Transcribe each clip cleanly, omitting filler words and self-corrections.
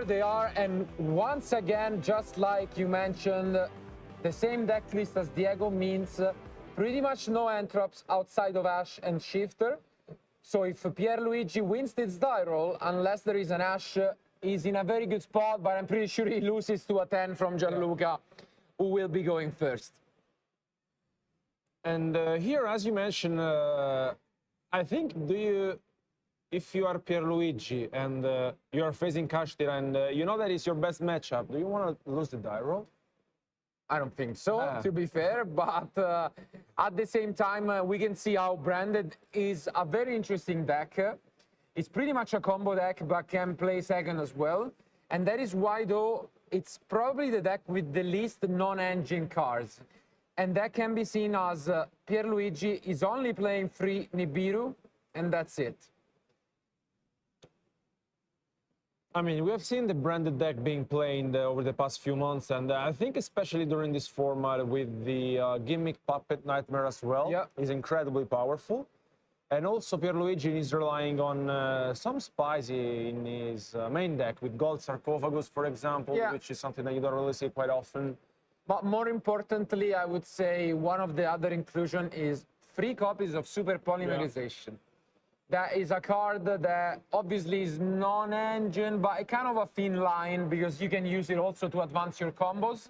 they are, and once again, just like you mentioned, the same deck list as Diego means pretty much no entrops outside of Ash and Shifter. So if Pierluigi wins this die roll, unless there is an Ash, he's in a very good spot, but I'm pretty sure he loses to a 10 from Gianluca, who will be going first. And here, as you mentioned, I think if you are Pierluigi and you are facing Kashtira and you know that is your best matchup, do you want to lose the die roll? I don't think so, to be fair, but at the same time, we can see how Branded is a very interesting deck. It's pretty much a combo deck, but can play second as well. And that is why, though, it's probably the deck with the least non-engine cards. And that can be seen as Pierluigi is only playing 3 Nibiru, and that's it. I mean, we have seen the Branded deck being played over the past few months, and I think especially during this format with the Gimmick Puppet Nightmare as well, is incredibly powerful. And also Pierluigi is relying on some spicy in his main deck with Gold Sarcophagus, for example, which is something that you don't really see quite often. But more importantly, I would say one of the other inclusion is 3 copies of Super Polymerization. That is a card that obviously is non-engine, but a kind of a thin line because you can use it also to advance your combos.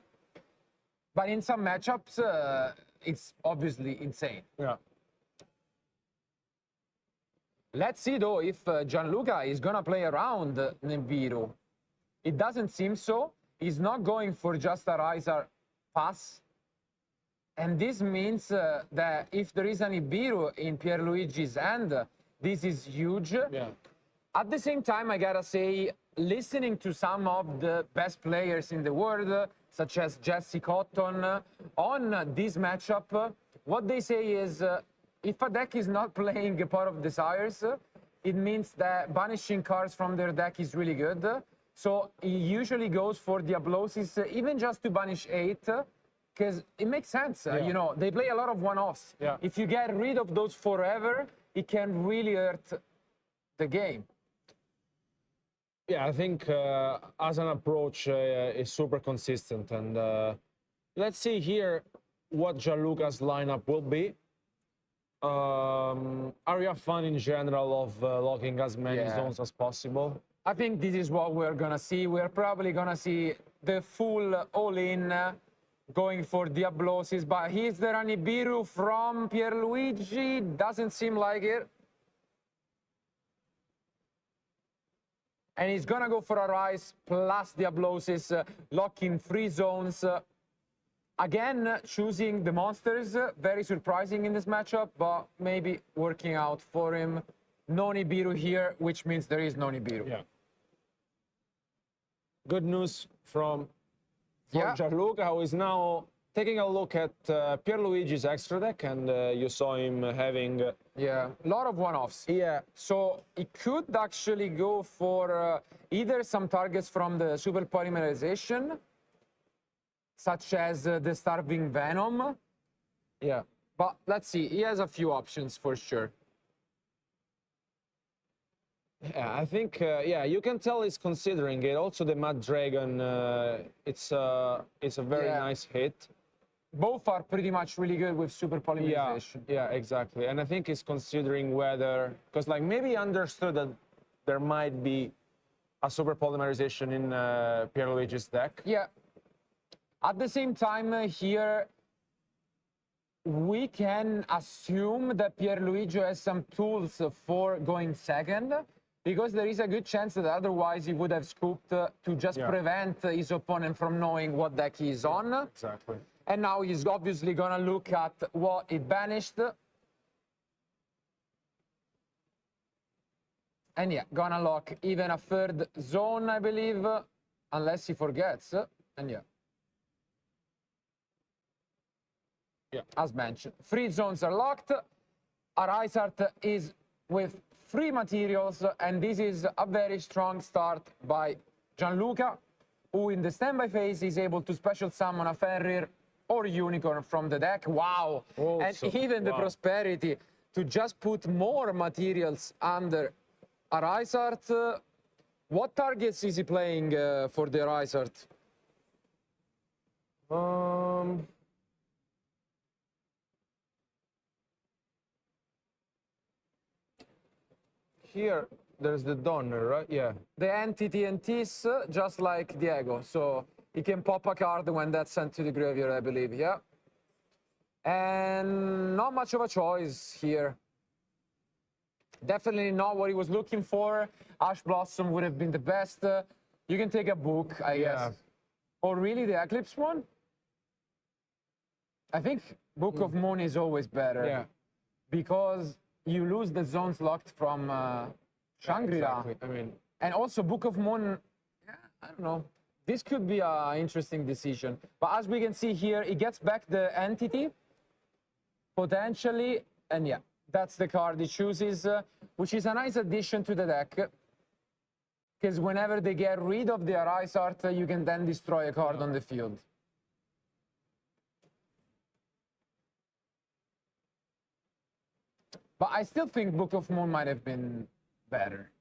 But in some matchups, it's obviously insane. Let's see, though, if Gianluca is going to play around Nibiru. It doesn't seem so. He's not going for just a riser pass. And this means that if there is a Nibiru in Pierluigi's hand, this is huge. At the same time, I gotta say, listening to some of the best players in the world, such as Jesse Cotton, on this matchup, what they say is, if a deck is not playing a Pot of Desires, it means that banishing cards from their deck is really good. So he usually goes for Diablosis, even just to banish 8, because it makes sense. You know, they play a lot of one-offs. If you get rid of those forever, it can really hurt the game. Yeah, I think as an approach, is super consistent. And let's see here what Gianluca's lineup will be. Area fun in general of locking as many zones as possible. I think this is what we're gonna see. We're probably gonna see the full all-in going for Diablosis, but is there a Nibiru from Pierluigi? Doesn't seem like it. And he's gonna go for a Rise plus Diablosis, locking 3 zones. Again, choosing the monsters, very surprising in this matchup, but maybe working out for him. No Nibiru here, which means there is no Nibiru. Good news from Gianluca, who is now taking a look at Pierluigi's extra deck, and you saw him having... a lot of one-offs. So he could actually go for either some targets from the Super Polymerization, such as the Starving Venom. But let's see, he has a few options for sure. I think, you can tell he's considering it. Also, the Mad Dragon, it's a very nice hit. Both are pretty much really good with Super Polymerization. Yeah, exactly. And I think he's considering whether... Because, like, maybe he understood that there might be a Super Polymerization in Pierluigi's deck. At the same time, here, we can assume that Pierluigi has some tools for going second, because there is a good chance that otherwise he would have scooped to just prevent his opponent from knowing what deck he's on. Exactly. And now he's obviously going to look at what he banished. And gonna lock even a 3rd zone, I believe, unless he forgets. And as mentioned, 3 zones are locked. Arisart is with 3 materials, and this is a very strong start by Gianluca, who in the standby phase is able to special summon a Fenrir or Unicorn from the deck. Wow! And even the Prosperity to just put more materials under Arisart. What targets is he playing for the Rise Art? Here, there's the donor, right? Yeah. The entity and Tis, just like Diego. So he can pop a card when that's sent to the graveyard, I believe. Yeah. And not much of a choice here. Definitely not what he was looking for. Ash Blossom would have been the best. You can take a book, I guess. Or really, the Eclipse one? I think Book of Moon is always better. Yeah. Because you lose the zones locked from Shangri-La. Exactly. I mean, and also Book of Moon, yeah, I don't know. This could be an interesting decision. But as we can see here, it gets back the entity, potentially, and yeah, that's the card he chooses, which is a nice addition to the deck. Because whenever they get rid of the Arise Art, you can then destroy a card on the field. But I still think Book of Moon might have been better.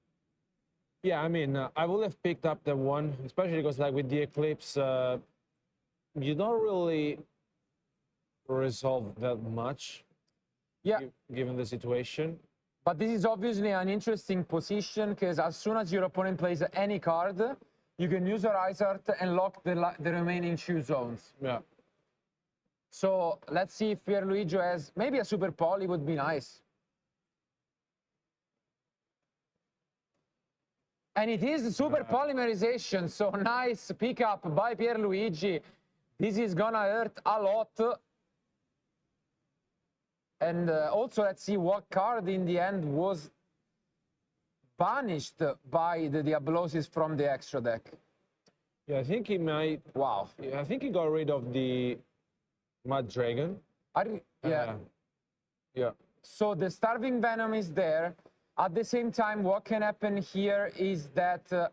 yeah, I mean, I would have picked up the one, especially because, like, with the Eclipse, you don't really resolve that much. Yeah. Given the situation. But this is obviously an interesting position because as soon as your opponent plays any card, you can use a Rise Art and lock the remaining 2 zones. Yeah. So let's see if Pierluigi has maybe a Super Poly would be nice. And it is the Super Polymerization, so nice pickup by Pierluigi. This is gonna hurt a lot. And also, let's see what card in the end was banished by the Diablosis from the extra deck. Yeah, I think he might. Wow. Yeah, I think he got rid of the Mud Dragon. Yeah. Yeah. So the Starving Venom is there. At the same time, what can happen here is that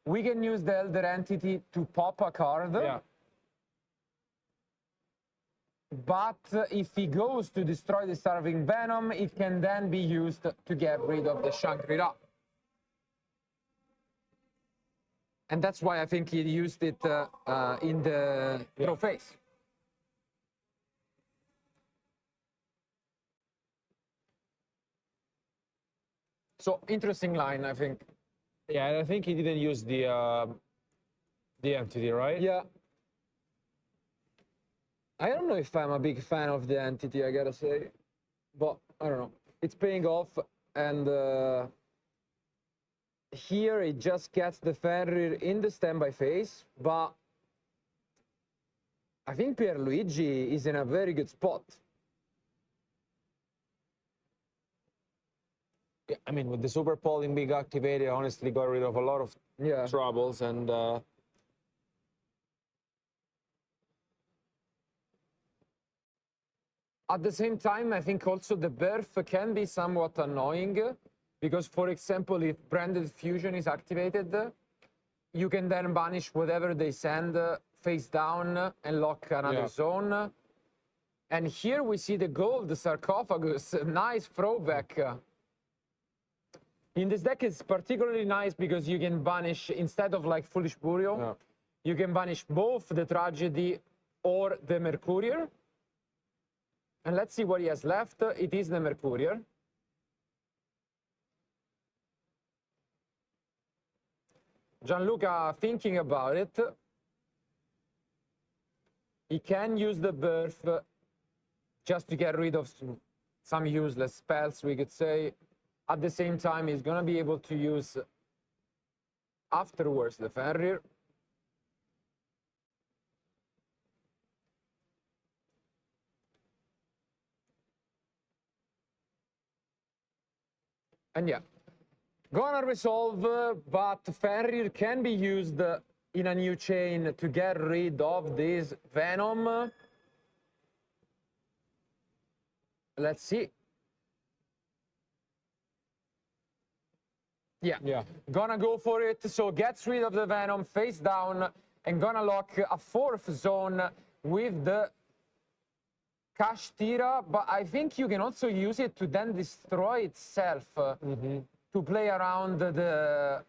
we can use the Elder Entity to pop a card. Yeah. But if he goes to destroy the Starving Venom, it can then be used to get rid of the Shangri-La. And that's why I think he used it in the draw phase. So, interesting line, I think. Yeah, and I think he didn't use the entity, right? Yeah. I don't know if I'm a big fan of the entity, I gotta say. But, I don't know. It's paying off, and here it just gets the Fenrir in the standby phase, but I think Pierluigi is in a very good spot. Yeah, I mean, with the Super Polling being activated, honestly got rid of a lot of troubles, and at the same time, I think also the birth can be somewhat annoying because, for example, if Branded Fusion is activated, you can then banish whatever they send face down and lock another zone. And here we see the gold sarcophagus, nice throwback. In this deck, it's particularly nice because you can banish, instead of like Foolish Burial, you can banish both the Tragedy or the Mercurier. And let's see what he has left. It is the Mercurier. Gianluca thinking about it. He can use the birth just to get rid of some useless spells, we could say. At the same time, he's going to be able to use afterwards the Fenrir. And yeah, gonna resolve, but Fenrir can be used in a new chain to get rid of this Venom. Let's see. Yeah, gonna go for it. So gets rid of the Venom face down and gonna lock a 4th zone with the Kashtira, but I think you can also use it to then destroy itself to play around the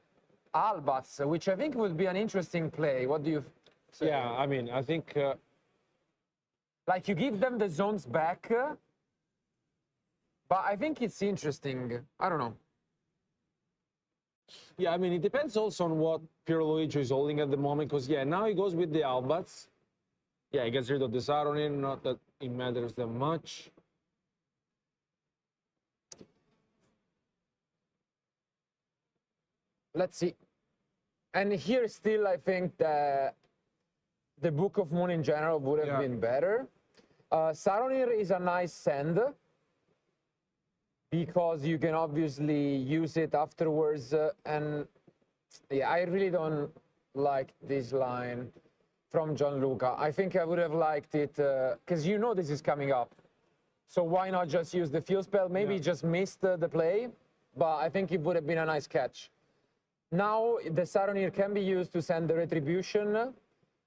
Albats, which I think would be an interesting play. What do you say? Yeah, I mean, I think Like, you give them the zones back, but I think it's interesting. I don't know. yeah, I mean, it depends also on what Pierluigi is holding at the moment, because, yeah, now he goes with the Albats. Yeah, he gets rid of the Saronin, not that it matters that much. Let's see. And here still, I think that the Book of Moon in general would have been better. Saronir is a nice send, because you can obviously use it afterwards. And yeah, I really don't like this line from Gianluca. I think I would have liked it, because you know this is coming up. So why not just use the fuel spell? Maybe just missed the play, but I think it would have been a nice catch. Now the Saronir can be used to send the Retribution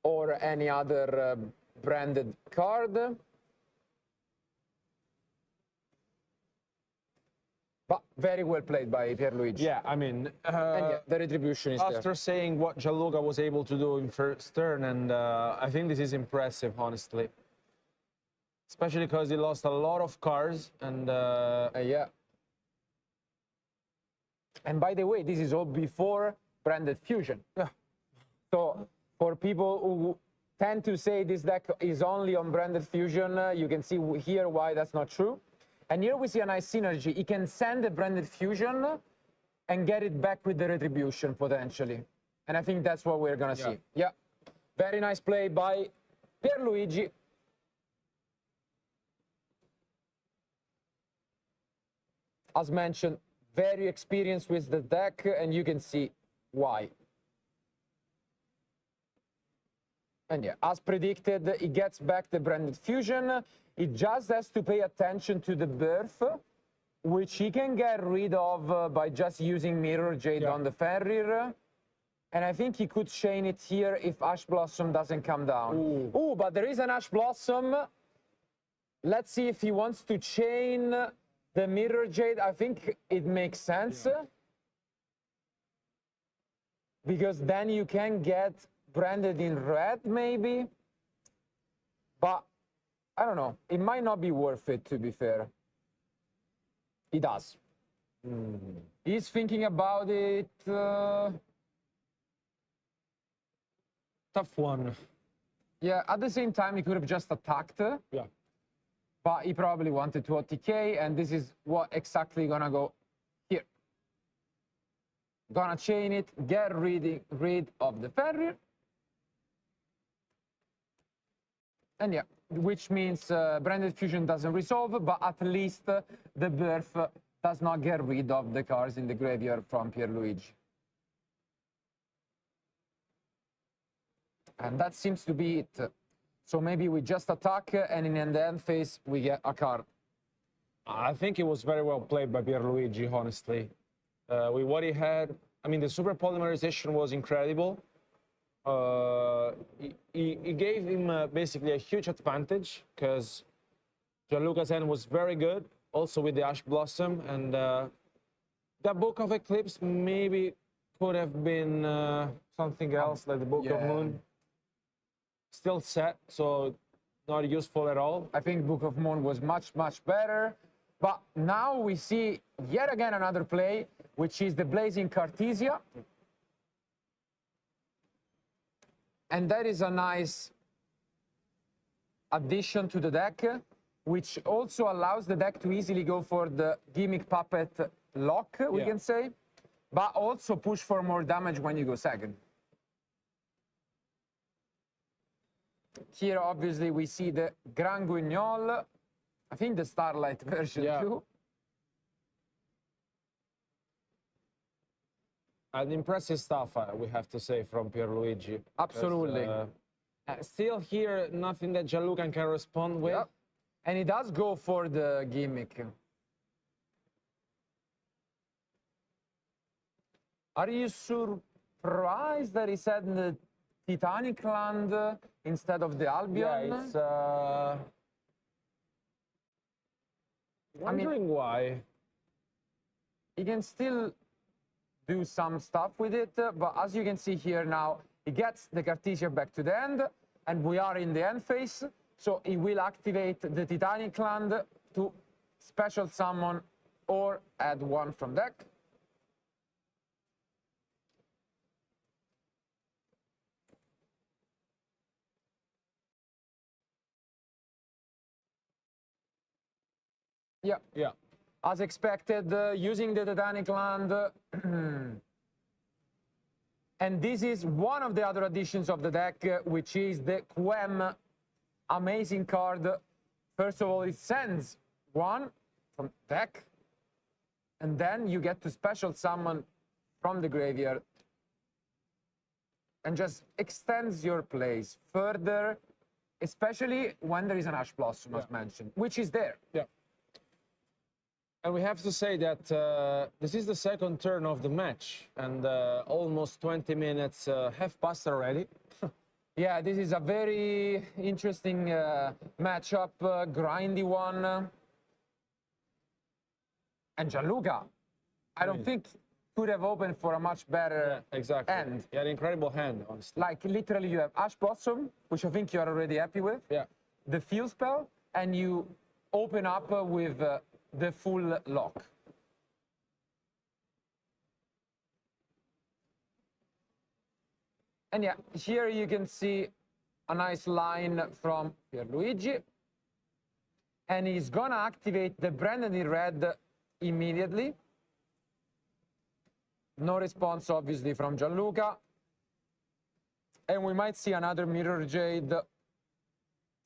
or any other branded card. But very well played by Pierluigi. Yeah, I mean, and yeah, the Retribution is after there. saying what Gianluca was able to do in first turn, and I think this is impressive, honestly. Especially because he lost a lot of cards, and yeah. And by the way, this is all before branded fusion. Yeah. So for people who tend to say this deck is only on branded fusion, you can see here why that's not true. And here we see a nice synergy. He can send a branded fusion and get it back with the Retribution potentially. And I think that's what we're gonna see. Yeah. Very nice play by Pierluigi. As mentioned, very experienced with the deck, and you can see why. And yeah, as predicted, he gets back the branded fusion. He just has to pay attention to the birth, which he can get rid of by just using Mirror Jade on the Fenrir. And I think he could chain it here if Ash Blossom doesn't come down. Ooh, but there is an Ash Blossom. Let's see if he wants to chain the Mirror Jade. I think it makes sense. Because then you can get branded in red, maybe. But I don't know. It might not be worth it, to be fair. He does. He's thinking about it. tough one. Yeah, at the same time, he could have just attacked. Yeah. But he probably wanted to OTK, and this is what exactly gonna go here. Gonna chain it, get rid of the Fenrir. And yeah, which means branded fusion doesn't resolve, but at least the birth does not get rid of the cards in the graveyard from Pierluigi. And that seems to be it. So maybe we just attack, and in the end phase, we get a card. I think it was very well played by Pierluigi, honestly. With what he had, I mean, the super polymerization was incredible. He gave him basically a huge advantage, because Gianluca's hand was very good, also with the Ash Blossom, and the Book of Eclipse maybe could have been something else, like the Book of Moon. Still set, so not useful at all. I think Book of Moon was much, much better. But now we see yet again another play, which is the Blazing Cartesia. And that is a nice addition to the deck, which also allows the deck to easily go for the Gimmick Puppet lock, we can say, but also push for more damage when you go second. Here, obviously, we see the Grand Guignol. I think the Starlight version too. And impressive stuff, we have to say, from Pierluigi. Absolutely. Still here, nothing that Gianluca can respond with. Yep. And he does go for the gimmick. Are you surprised that he said the Titanic Land instead of the Albion? Yeah, it's wondering why. He can still do some stuff with it. But as you can see here now, he gets the Cartesia back to the end, and we are in the end phase. So he will activate the Titanic land to special summon or add one from deck. Yeah. As expected, using the Titanic land. And this is one of the other additions of the deck, which is the Quem. Amazing card. First of all, it sends one from deck, and then you get to special summon from the graveyard and just extends your plays further, especially when there is an Ash Blossom, as mentioned, which is there. Yeah. And we have to say that this is the second turn of the match, and almost 20 minutes have passed already. Yeah, this is a very interesting matchup, grindy one. And Gianluca, I don't think could have opened for a much better end. Yeah, an incredible hand, honestly. Like, literally, you have Ash Blossom, which I think you are already happy with. Yeah. The Field Spell, and you open up with the full lock. And yeah, here you can see a nice line from Pierluigi. And he's gonna activate the Branded in Red immediately. No response, obviously, from Gianluca. And we might see another Mirror Jade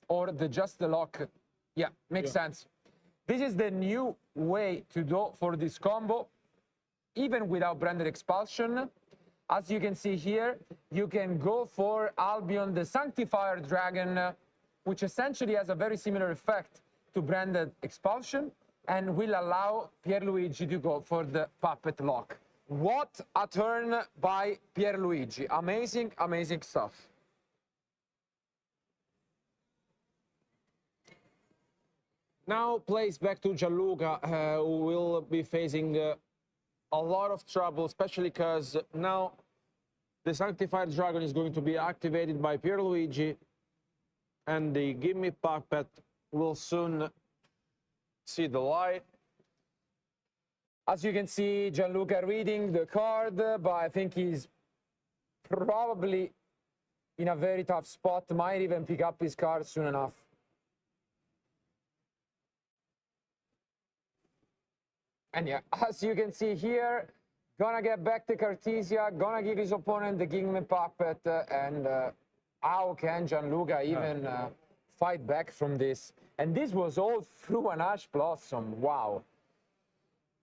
or just the lock. Yeah, makes sense. This is the new way to go for this combo, even without Branded Expulsion. As you can see here, you can go for Albion, the Sanctifier Dragon, which essentially has a very similar effect to Branded Expulsion, and will allow Pierluigi to go for the Puppet Lock. What a turn by Pierluigi. Amazing, amazing stuff. Now plays back to Gianluca, who will be facing a lot of trouble, especially because now the Sanctified Dragon is going to be activated by Pierluigi, and the Gimme Puppet will soon see the light. As you can see, Gianluca reading the card, but I think he's probably in a very tough spot, might even pick up his card soon enough. And yeah, as you can see here, gonna get back to Cartesia, gonna give his opponent the Kingman Puppet, and how can Gianluca even fight back from this? And this was all through an Ash Blossom, wow.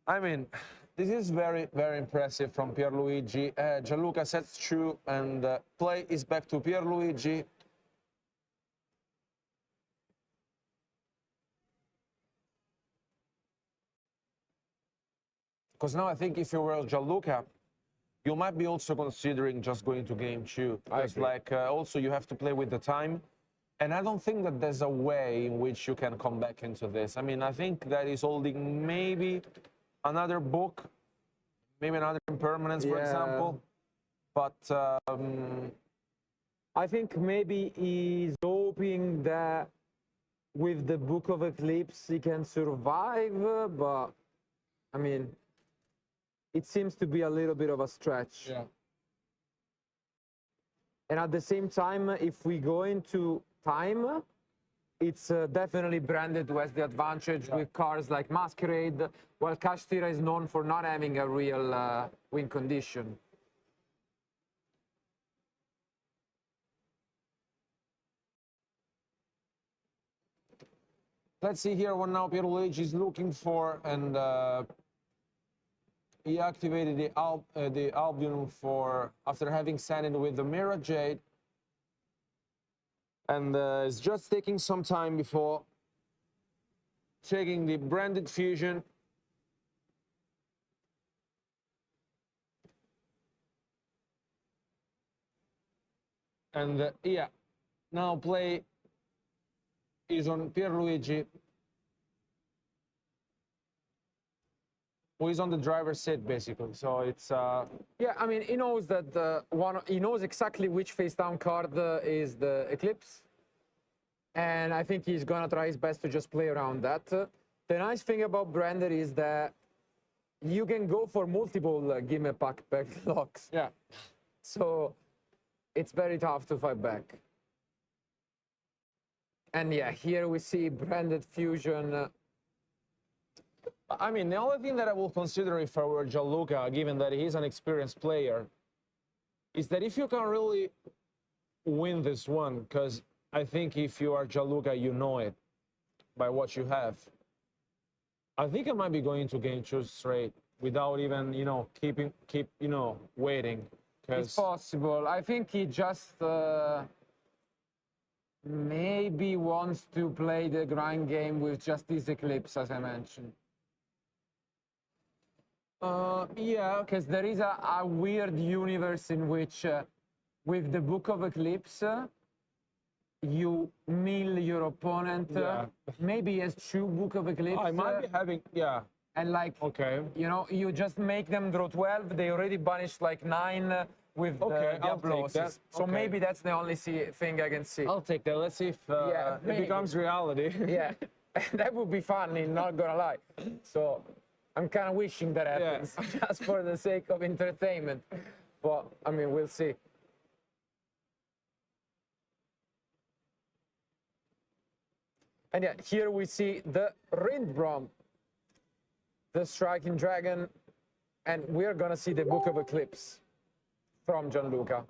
I mean, this is very, very impressive from Pierluigi. Gianluca sets through, and play is back to Pierluigi. Because now I think if you were Gianluca, you might be also considering just going to game 2. Because like also you have to play with the time. And I don't think that there's a way in which you can come back into this. I mean, I think that he's holding maybe another book, maybe another impermanence, for example. But I think maybe he's hoping that with the Book of Eclipse he can survive, but I mean, it seems to be a little bit of a stretch. yeah. And at the same time, if we go into time, it's definitely Branded who has the advantage with cards like Masquerade, while Kashtira is known for not having a real win condition. Let's see here what now Pierluigi is looking for, and he activated the Albion for after having sent it with the Mirror Jade, and it's just taking some time before taking the Branded Fusion. And yeah, now play is on Pierluigi. who is on the driver's seat, basically. So it's... Yeah, I mean, he knows that he knows exactly which face down card is the Eclipse. And I think he's going to try his best to just play around that. The nice thing about Brander is that you can go for multiple gimme pack locks. Yeah. So it's very tough to fight back. And yeah, here we see branded fusion. I mean, the only thing that I will consider if I were Gianluca, given that he's an experienced player, is that if you can really win this one, because I think if you are Gianluca, you know it by what you have. I think I might be going to game two straight without even, waiting. It's possible. I think he just maybe wants to play the grind game with just this Eclipse, as I mentioned. Yeah, because there is a weird universe in which, with the Book of Eclipse, you mill your opponent. Maybe he has two Book of Eclipse. I might be having, yeah. And like, okay, you just make them draw 12. They already banished like 9 with the Diablosis. So maybe that's the only thing I can see. I'll take that. Let's see if it becomes reality. Yeah, that would be funny, not gonna lie. So I'm kind of wishing that happens, just for the sake of entertainment. But I mean, we'll see. And yeah, here we see the Rindbrom, the Striking Dragon, and we're gonna see the Book of Eclipse from Gianluca.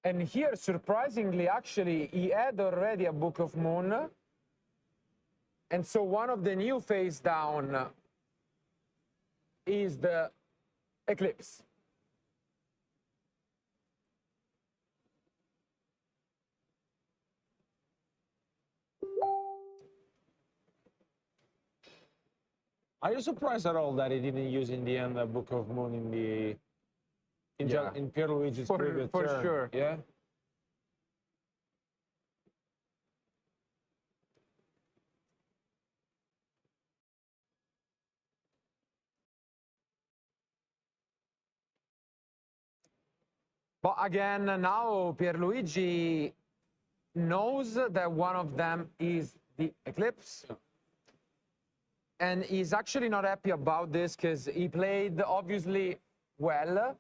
And here, surprisingly, actually, he had already a Book of Moon. And so one of the new face down is the Eclipse. Are you surprised at all that he didn't use in the end the Book of Moon in the in Pierluigi's previous for turn? sure. Yeah. But again, now Pierluigi knows that one of them is the Eclipse. And he's actually not happy about this because he played obviously well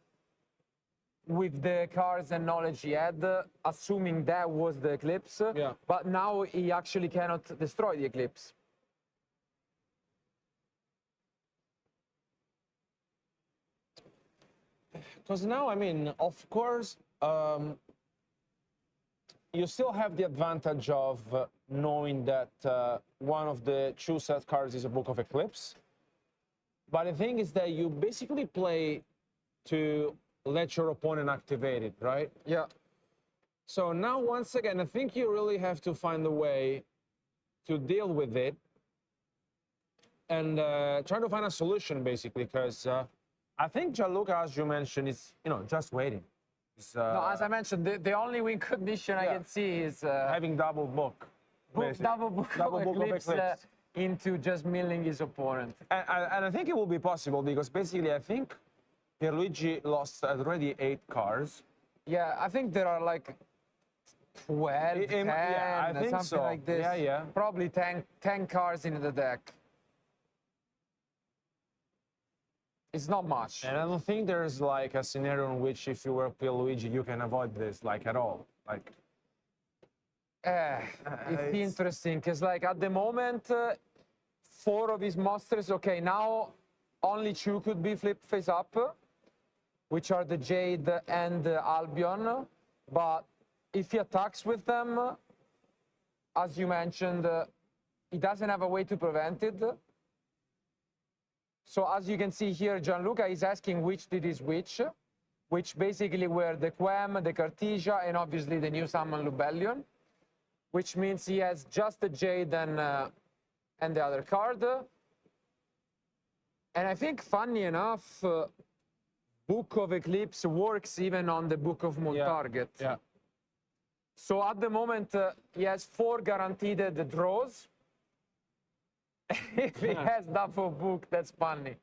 with the cards and knowledge he had, assuming that was the Eclipse. Yeah. But now he actually cannot destroy the Eclipse. Because now, I mean, of course, you still have the advantage of knowing that one of the two set cards is a Book of Eclipse. But the thing is that you basically play to let your opponent activate it, right? Yeah. So now, once again, I think you really have to find a way to deal with it and try to find a solution, basically, because I think Gianluca, as you mentioned, is just waiting. No, as I mentioned, the only win condition I can see is having double book. Double book of Eclipse into just milling his opponent. And I think it will be possible because basically I think Pierluigi lost already 8 cards. Yeah, I think there are like 12, 10, I think something so. like this. Yeah. Probably 10 cards in the deck. It's not much. And I don't think there's like a scenario in which if you were Pierluigi, you can avoid this like at all. Like, it's interesting because like at the moment, 4 of his monsters, okay, now only 2 could be flipped face up, which are the Jade and the Albion. But if he attacks with them, as you mentioned, he doesn't have a way to prevent it. So as you can see here, Gianluca is asking which did his which basically were the Quem, the Cartesia, and obviously the new summon Lubellion, which means he has just the Jade and the other card. And I think, funny enough, Book of Eclipse works even on the Book of Moon target. Yeah. So at the moment, he has 4 guaranteed draws. If he has Duffo Book, that's funny.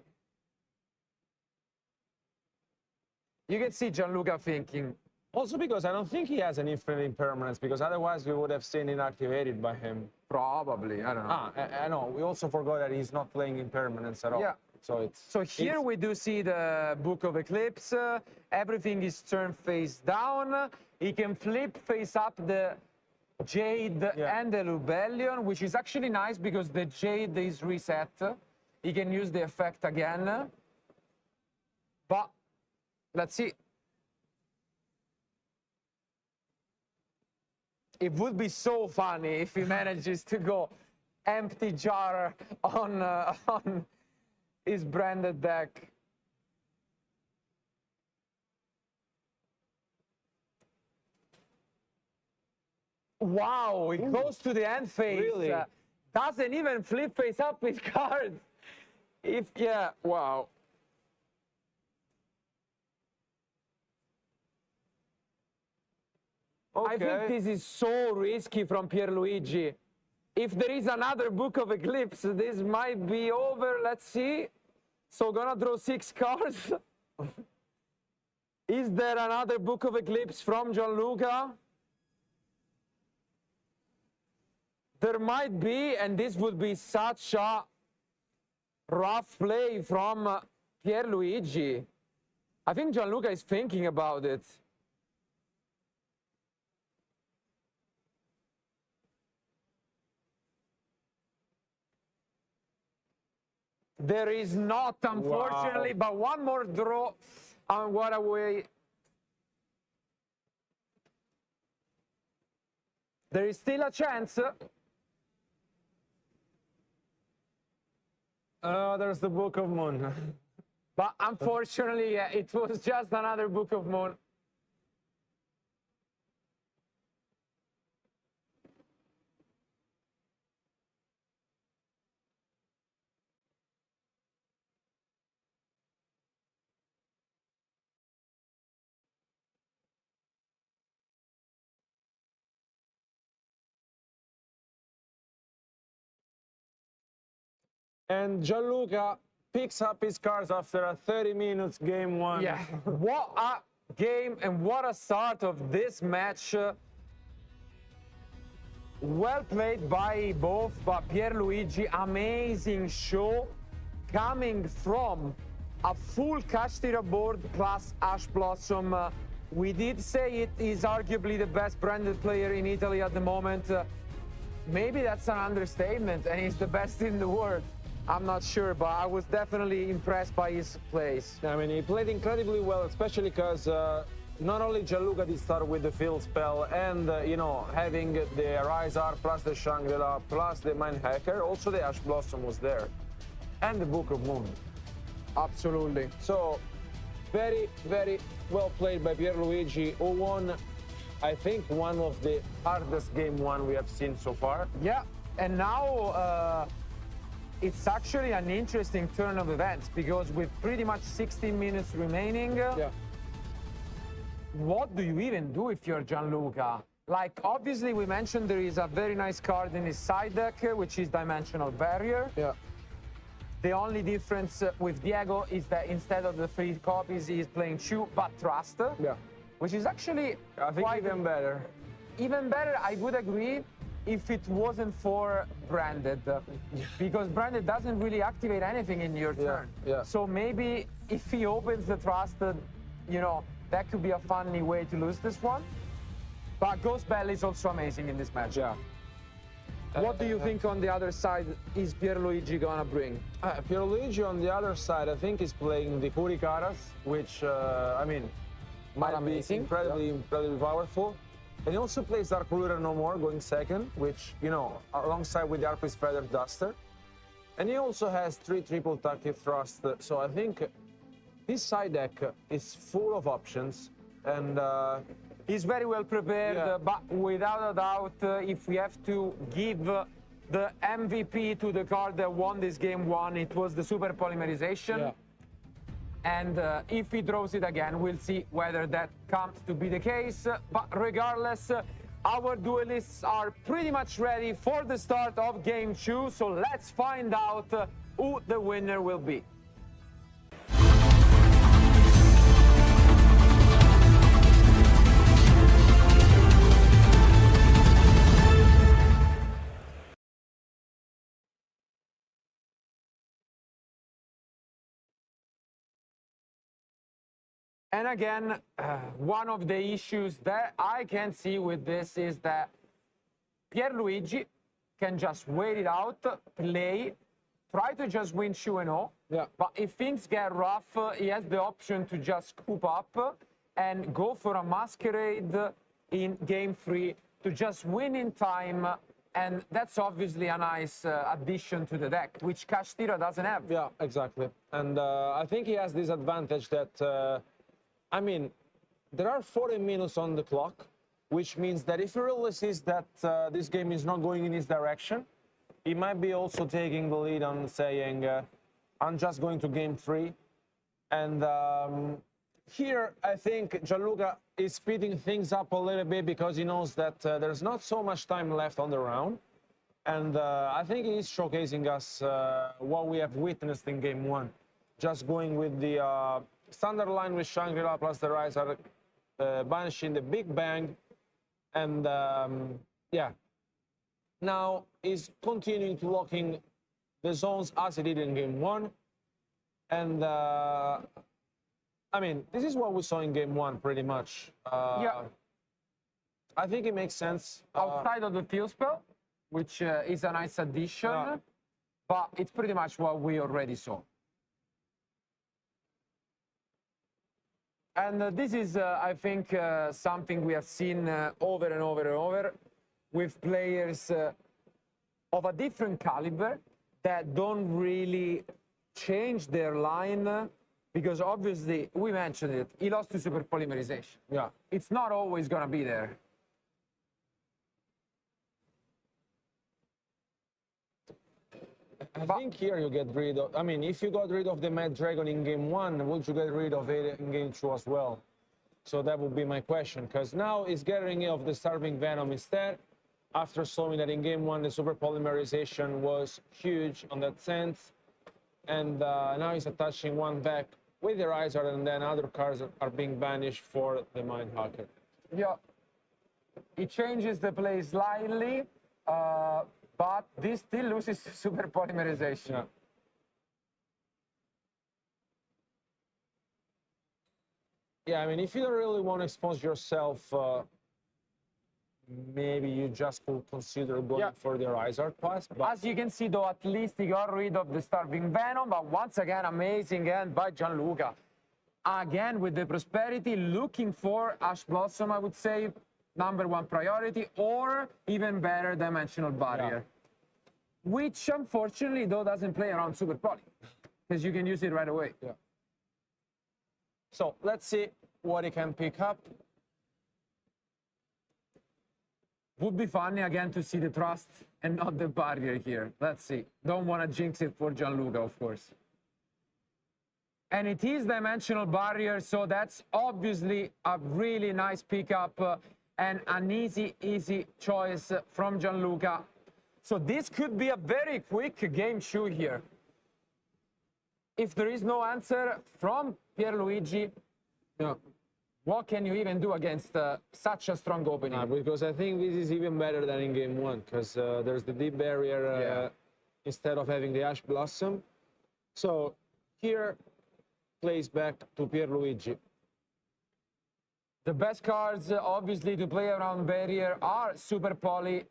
You can see Gianluca thinking. Also because I don't think he has an infinite impermanence, because otherwise we would have seen it activated by him. Probably, I don't know. I know. We also forgot that he's not playing impermanence at all. Yeah. So here we do see the Book of Eclipse. Everything is turned face down. He can flip face up the Jade and the Lubellion, which is actually nice because the Jade is reset. He can use the effect again. But let's see. It would be so funny if he manages to go empty jar on his branded deck. Wow, he goes to the end phase. Really? Doesn't even flip face up his cards. Wow. Okay. I think this is so risky from Pierluigi. If there is another Book of Eclipse, this might be over. Let's see. So gonna draw 6 cards. Is there another Book of Eclipse from Gianluca? There might be, and this would be such a rough play from Pierluigi. I think Gianluca is thinking about it. There is not, unfortunately, but one more draw, and what a way. There is still a chance. There's the Book of Moon. But unfortunately, it was just another Book of Moon. And Gianluca picks up his cards after a 30 minutes game 1. Yeah, what a game and what a start of this match. Well played by both, but Pierluigi, amazing show coming from a full Kashtira board plus Ash Blossom. We did say it is arguably the best branded player in Italy at the moment. Maybe that's an understatement, and he's the best in the world. I'm not sure, but I was definitely impressed by his plays. I mean, he played incredibly well, especially because not only Gianluca did start with the field spell and, you know, having the Rizar plus the Shangri-La plus the Mind Hacker, also the Ash Blossom was there, and the Book of Moon. Absolutely. So, very, very well played by Pierluigi, who won, I think, one of the hardest game 1 we have seen so far. Yeah, and now it's actually an interesting turn of events because with pretty much 16 minutes remaining, what do you even do if you're Gianluca? Like, obviously, we mentioned there is a very nice card in his side deck, which is Dimensional Barrier. Yeah. The only difference with Diego is that instead of the 3 copies, he's playing 2, but Trust. Yeah. Which is actually I think quite even better. Even better, I would agree, if it wasn't for Branded. Because Branded doesn't really activate anything in your turn. Yeah. So maybe if he opens the Trusted, you know, that could be a funny way to lose this one. But Ghost Bell is also amazing in this match. Yeah. What do you think on the other side is Pierluigi gonna bring? Pierluigi on the other side, I think, is playing the Puricaras, which, I mean, might be amazing. incredibly powerful. And he also plays Dark Ruler No More, going second, which, you know, alongside with the Harpist Feather Duster. And he also has 3 triple Taki Thrust, so I think his side deck is full of options, and he's very well prepared, but without a doubt, if we have to give the MVP to the card that won this game one. It was the super polymerization. Yeah. And if he draws it again, we'll see whether that comes to be the case. But regardless, our duelists are pretty much ready for the start of game two. So let's find out who the winner will be. And again, one of the issues that I can see with this is that Pierluigi can just wait it out, play, try to just win 2-0. Yeah. But if things get rough, he has the option to just scoop up and go for a masquerade in game 3 to just win in time. And that's obviously a nice addition to the deck, which Kashtira doesn't have. Yeah, exactly. And I think he has this advantage that, I mean, there are 40 minutes on the clock, which means that if he really sees that this game is not going in his direction, he might be also taking the lead on saying, I'm just going to game 3. And here, I think Gianluca is speeding things up a little bit because he knows that there's not so much time left on the round. And I think he's showcasing us what we have witnessed in game 1. Just going with the standard line with Shangri-La plus the Riser, banishing the Big Bang. And yeah, now he's continuing to lock in the zones as he did in game 1. And I mean, this is what we saw in game 1 pretty much. Yeah. I think it makes sense. Outside of the field spell, which is a nice addition, but it's pretty much what we already saw. And this is, I think, something we have seen over and over and over with players of a different caliber that don't really change their line because obviously, we mentioned it, he lost to super polymerization. Yeah. It's not always going to be there. I think here you get rid of, I mean, if you got rid of the Mad Dragon in game 1, would you get rid of it in game 2 as well? So that would be my question, because now he's getting rid of the Starving Venom instead, after showing that in game 1 the super polymerization was huge on that sense, and now he's attaching one back with the Riser, and then other cards are being banished for the Mind Hacker. Yeah. He changes the play slightly, but this still loses super polymerization. Yeah. Yeah, I mean, if you don't really want to expose yourself, maybe you just could consider going for the Riser pass. But as you can see, though, at least he got rid of the Starving Venom, but once again, amazing hand by Gianluca. Again, with the Prosperity, looking for Ash Blossom, I would say, #1 priority, or even better, Dimensional Barrier. Yeah. Which, unfortunately, though, doesn't play around Super Poly, because you can use it right away. Yeah. So let's see what he can pick up. Would be funny again to see the Trust and not the Barrier here. Let's see. Don't want to jinx it for Gianluca, of course. And it is Dimensional Barrier, so that's obviously a really nice pickup and an easy choice from Gianluca. So this could be a very quick game 2 here. If there is no answer from Pierluigi, what can you even do against such a strong opening? Because I think this is even better than in game 1, because there's the Deep Barrier instead of having the Ash Blossom. So here, plays back to Pierluigi. The best cards, obviously, to play around Barrier are Super Poly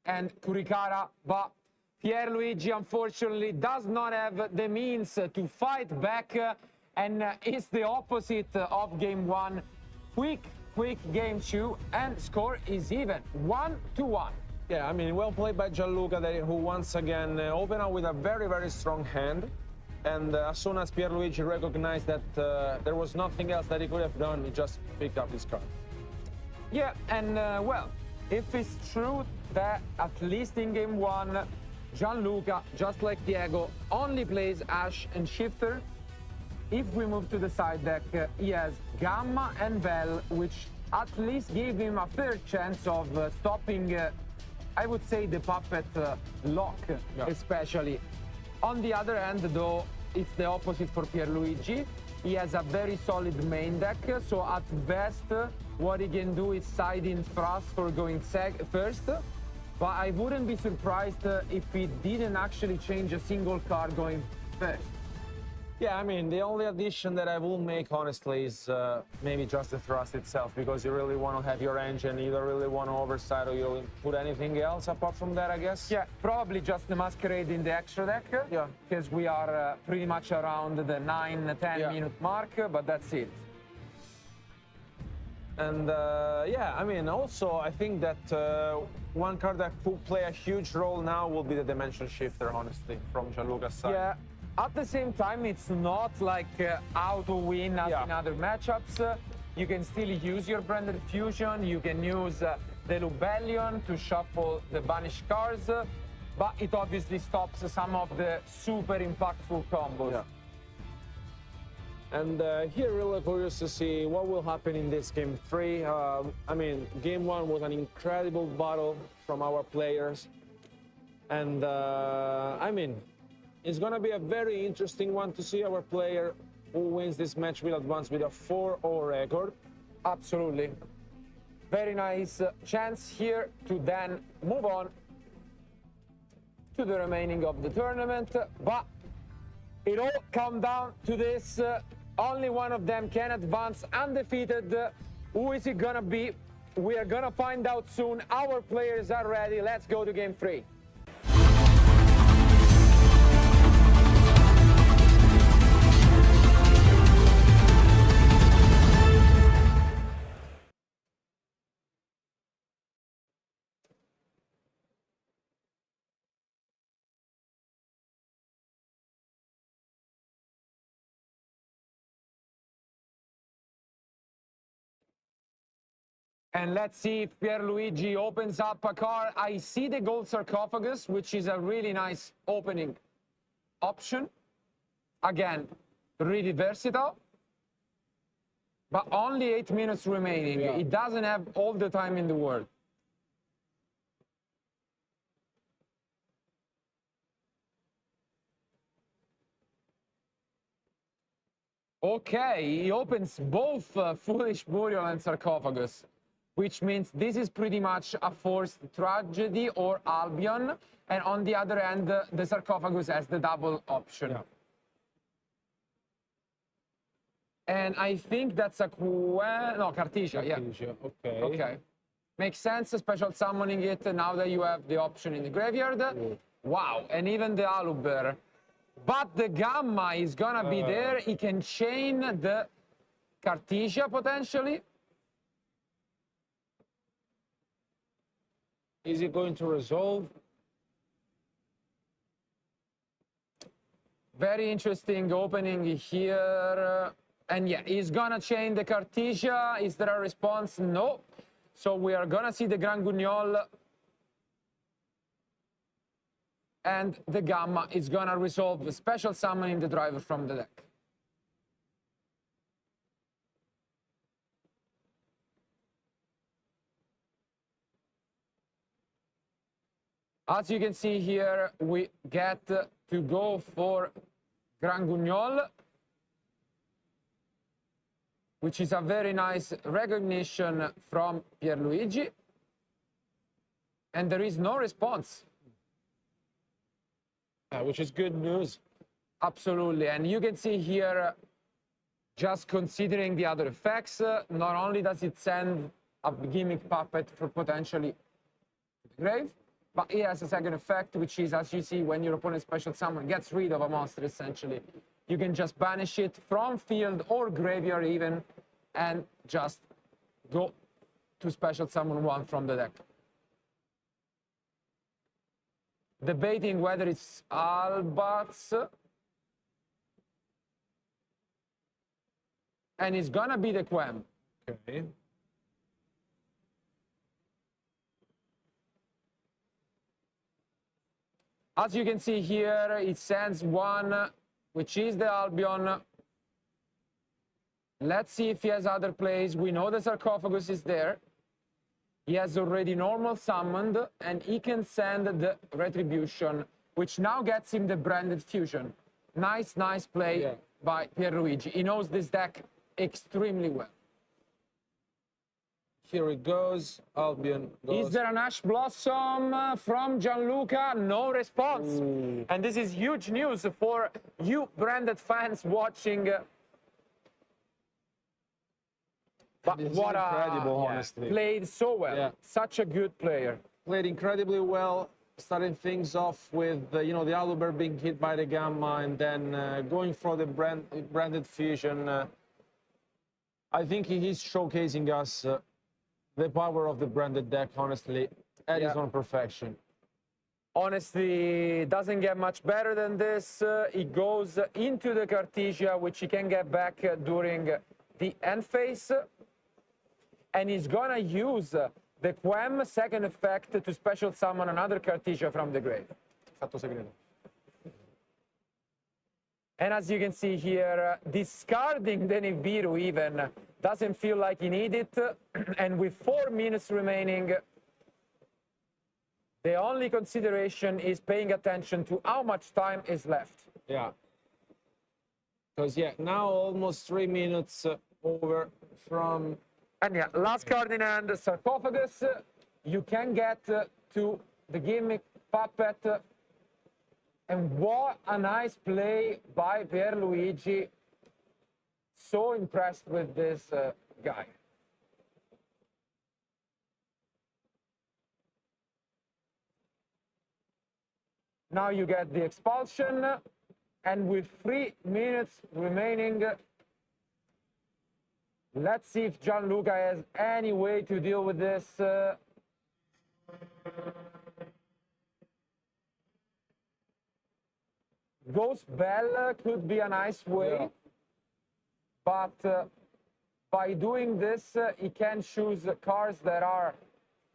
and Kurikara, but Pierluigi, unfortunately, does not have the means to fight back, and is the opposite of game 1. Quick game 2, and score is even, 1-1. Yeah, I mean, well played by Gianluca, who once again opened up with a very strong hand. And as soon as Pierluigi recognized that there was nothing else that he could have done, he just picked up his card. Yeah, and well, if it's true that at least in game one, Gianluca, just like Diego, only plays Ash and Shifter. If we move to the side deck, he has Gamma and Vel, which at least gave him a fair chance of stopping, I would say, the puppet lock, especially. On the other hand, though, it's the opposite for Pierluigi. He has a very solid main deck, so at best, what he can do is side in Thrust for going first. But I wouldn't be surprised if he didn't actually change a single card going first. Yeah, I mean, the only addition that I will make, honestly, is maybe just the thrust itself, because you really want to have your engine. You don't really want to overside or you put anything else apart from that, I guess. Yeah, probably just the Masquerade in the extra deck. Yeah. Because we are pretty much around the 9-10 minute mark, but that's it. And yeah, I mean, also, I think that one card that could play a huge role now will be the Dimension Shifter, honestly, from Gianluca's side. Yeah. At the same time, it's not like how to win as in other matchups. You can still use your Branded Fusion, you can use the Lubellion to shuffle the banished cards, but it obviously stops some of the super impactful combos. Yeah. And here, really curious to see what will happen in this game 3. I mean, game 1 was an incredible battle from our players. And I mean, it's going to be a very interesting one to see our player who wins this match will advance with a 4-0 record. Absolutely. Very nice chance here to then move on to the remaining of the tournament. But it all comes down to this. Only one of them can advance undefeated. Who is it going to be? We are going to find out soon. Our players are ready. Let's go to game 3. And let's see if Pierluigi opens up a card. I see the gold sarcophagus, which is a really nice opening option. Again, really versatile. But only 8 minutes remaining. Yeah. It doesn't have all the time in the world. Okay, he opens both Foolish Burial and Sarcophagus, which means this is pretty much a forced tragedy or Albion, and on the other end, the Sarcophagus has the double option. Yeah. And I think that's a Cartesia, yeah. Okay. Okay. Makes sense, special summoning it now that you have the option in the graveyard. Wow, and even the Aluber. But the Gamma is gonna be there. He can chain the Cartesia potentially. Is he going to resolve? Very interesting opening here. And yeah, he's gonna chain the Cartesia. Is there a response? No. So we are gonna see the Gran Guignol. And the Gamma is gonna resolve the special summoning the driver from the deck. As you can see here, we get to go for Gran Guignol, which is a very nice recognition from Pierluigi. And there is no response. Which is good news. Absolutely. And you can see here, just considering the other effects, not only does it send a gimmick puppet for potentially the grave, but it has a second effect, which is, as you see, when your opponent special summon gets rid of a monster, essentially, you can just banish it from field or graveyard even, and just go to special summon one from the deck. Debating whether it's Albats, and it's gonna be the Quem. Okay. As you can see here, it sends one, which is the Albion. Let's see if he has other plays. We know the sarcophagus is there. He has already normal summoned, and he can send the Retribution, which now gets him the branded fusion. Nice, nice play by Pierluigi. He knows this deck extremely well. Here it goes. Albion goes. Is there an Ash Blossom from Gianluca? No response. Ooh. And this is huge news for you branded fans watching. But what incredible, honestly. Played so well. Yeah. Such a good player. Played incredibly well. Starting things off with you know, the Aluber being hit by the Gamma, and then going for the branded fusion. I think he is showcasing us the power of the branded deck, honestly, at his own perfection. Honestly, doesn't get much better than this. He goes into the Cartesia, which he can get back during the end phase. And he's gonna use the Quem second effect to special summon another Cartesia from the grave. Fatto segreto. And as you can see here, discarding the Nibiru even doesn't feel like he needs it. And with 4 minutes remaining, the only consideration is paying attention to how much time is left. Yeah. Because, now almost 3 minutes over from... And last card in hand, Sarcophagus. You can get to the gimmick puppet. And what a nice play by Pierluigi. So impressed with this guy. Now you get the expulsion. And with 3 minutes remaining, let's see if Gianluca has any way to deal with this. Ghost Bell could be a nice way, but by doing this, he can choose cards that are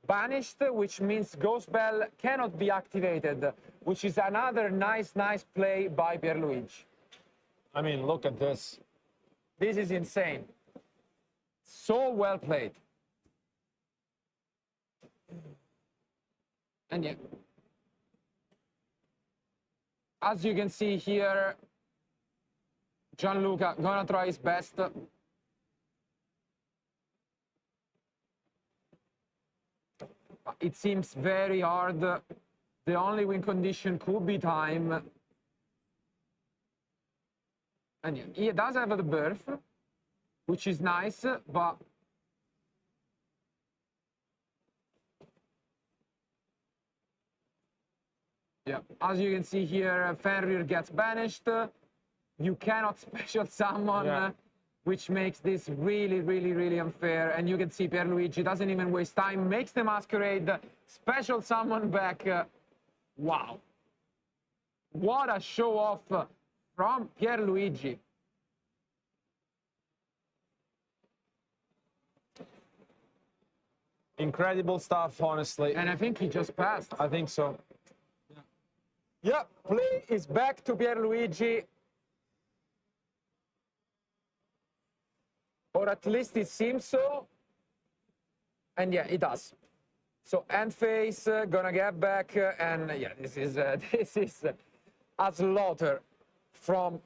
banished, which means Ghost Bell cannot be activated, which is another nice play by Pierluigi. I mean, look at this. This is insane. So well played. And as you can see here, Gianluca gonna try his best. It seems very hard. The only win condition could be time. And he does have the birth, which is nice, but as you can see here, Fenrir gets banished. You cannot special summon, which makes this really unfair. And you can see Pierluigi doesn't even waste time, makes the Masquerade, special summon back. Wow. What a show off from Pierluigi. Incredible stuff, honestly. And I think he just passed. I think so. Yeah, play is back to Pierluigi. Or at least it seems so. And it does. So end phase, gonna get back, and this is a slaughter from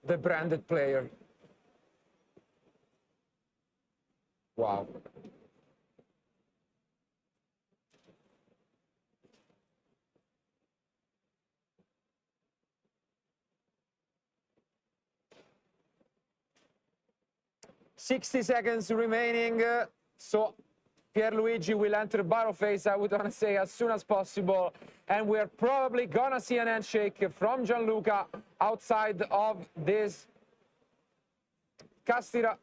the branded player. Wow. $60 seconds remaining, so Pierluigi will enter battle phase, I would want to say, as soon as possible. And we're probably gonna see an handshake from Gianluca outside of this Kashtira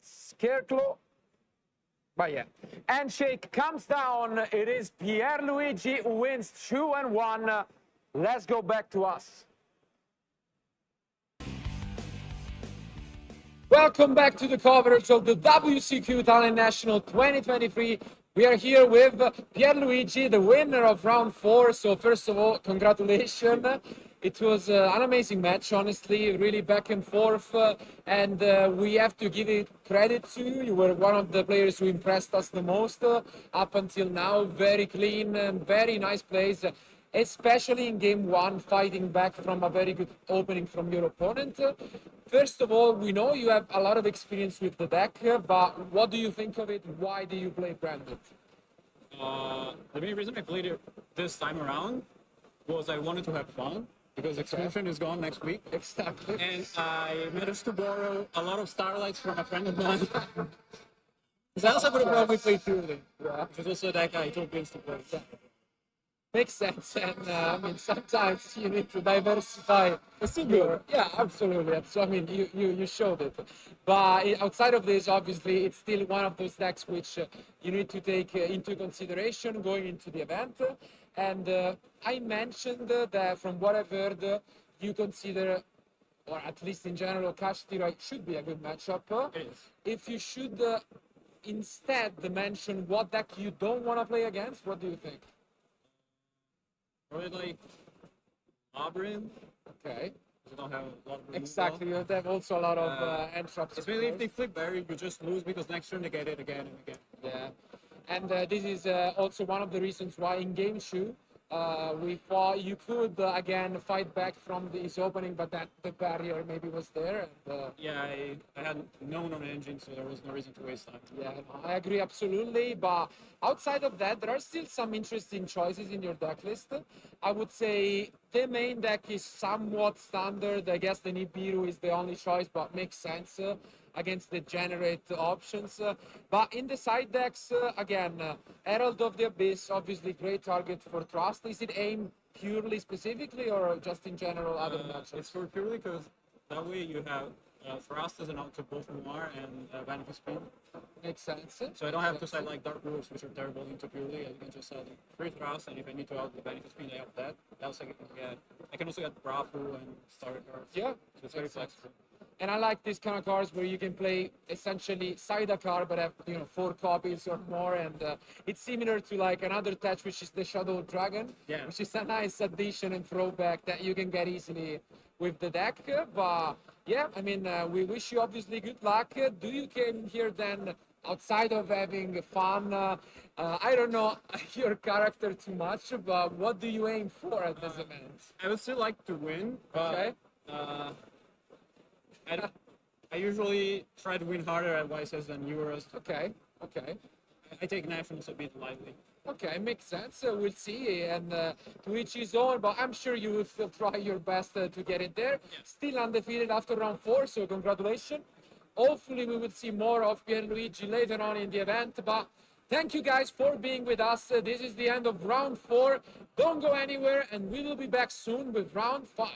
Scarecrow. But handshake comes down. It is Pierluigi who wins 2-1. Let's go back to us. Welcome back to the coverage of the WCQ Talent National 2023 We are here with Pierluigi, the winner of round 4. So first of all, congratulations. It was an amazing match, honestly, really back and forth. And we have to give it credit to you. You were one of the players who impressed us the most up until now. Very clean, very nice plays, especially in game 1, fighting back from a very good opening from your opponent. First of all, we know you have a lot of experience with the deck, but what do you think of it? Why do you play Branded? The main reason I played it this time around was I wanted to have fun because Exclusion is gone next week. Exactly. And I managed to borrow a lot of Starlights from a friend of mine. Because I also would have probably played Purely. Yeah. Which is also a deck I told Vince to play. Yeah. Makes sense, and I mean, sometimes you need to diversify. It's still good. Yeah, absolutely. So I mean, you showed it. But outside of this, obviously, it's still one of those decks which you need to take into consideration going into the event. And I mentioned that from what I've heard, you consider, or at least in general, Kashtira should be a good matchup. It is. If you should instead mention what deck you don't want to play against, what do you think? Probably like Labyrinth. Okay. You don't have a lot of removal. Exactly, you have also a lot of end traps. Especially if they flip Barry, you just lose because next turn they get it again and again. Yeah, and this is also one of the reasons why in game 2 we thought you could again fight back from this opening, but that the barrier maybe was there. And, Yeah, I had no on engine, so there was no reason to waste time. yeah, I agree absolutely. But outside of that, there are still some interesting choices in your deck list. I would say the main deck is somewhat standard. I guess the Nibiru is the only choice, but makes sense against the generate options. But in the side decks, again, Herald of the Abyss, obviously great target for Trust. Is it aimed purely specifically or just in general other matchups? It's for Purely because that way you have Thrust as an out to both Noir and Vanity Spin. Makes sense. So I don't have to side like Dark Wolves, which are terrible into Purely. I can just side free Thrust, and if I need to out the Vanity Spin, I have that. I can also get Brafu and Starter cards. Yeah, So it's very flexible. and I like these kind of cards where you can play essentially side a card but have 4 copies or more, and it's similar to like another touch which is the Shadow Dragon, Yeah. which is a nice addition and throwback that you can get easily with the deck. But yeah, I mean, we wish you obviously good luck. Do you came here then outside of having fun? I don't know your character too much, but what do you aim for at this event? I would still like to win, but Okay. I usually try to win harder at YSS than Euros. Okay, okay. I take nationals a bit lightly. Okay, makes sense. We'll see, and to each his own, but I'm sure you will still try your best to get it there. Still undefeated after round 4, so congratulations. Hopefully we will see more of Pierluigi later on in the event, but thank you guys for being with us. This is the end of round 4. Don't go anywhere, and we will be back soon with round 5.